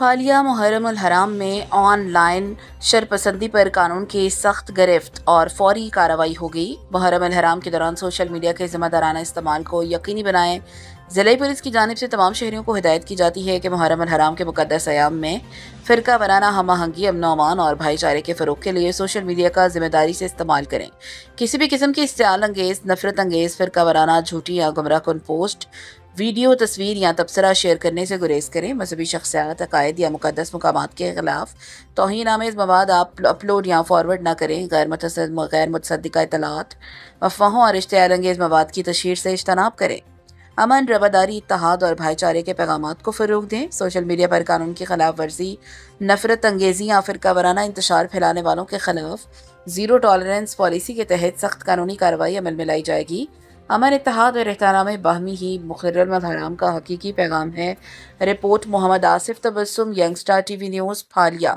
حالیہ محرم الحرام میں آن لائن شرپسندی پر قانون کی سخت گرفت اور فوری کارروائی ہو گئی۔ محرم الحرام کے دوران سوشل میڈیا کے ذمہ دارانہ استعمال کو یقینی بنائیں۔ ضلعی پولیس کی جانب سے تمام شہریوں کو ہدایت کی جاتی ہے کہ محرم الحرام کے مقدس ایام میں فرقہ وارانہ ہم آہنگی، امن و امان اور بھائی چارے کے فروغ کے لیے سوشل میڈیا کا ذمہ داری سے استعمال کریں۔ کسی بھی قسم کی اشتعال انگیز، نفرت انگیز، فرقہ وارانہ، جھوٹی یا گمراہ کن پوسٹ، ویڈیو، تصویر یا تبصرہ شیئر کرنے سے گریز کریں۔ مذہبی شخصیات، عقائد یا مقدس مقامات کے خلاف توہین آمیز مواد اپلوڈ یا فارورڈ نہ کریں۔ غیر متصدقہ اطلاعات، افواہوں اور اشتعال انگیز مواد کی تشہیر سے اجتناب کریں۔ امن، رواداری، اتحاد اور بھائی چارے کے پیغامات کو فروغ دیں۔ سوشل میڈیا پر قانون کی خلاف ورزی، نفرت انگیزی یا فرقہ وارانہ انتشار پھیلانے والوں کے خلاف زیرو ٹالرنس پالیسی کے تحت سخت قانونی کارروائی عمل میں لائی جائے گی۔ امن، اتحاد اور احترام باہمی ہی محرم الحرام کا حقیقی پیغام ہے۔ Report Muhammad Asif Tabassum, young star TV وی نیوز، پھالیا۔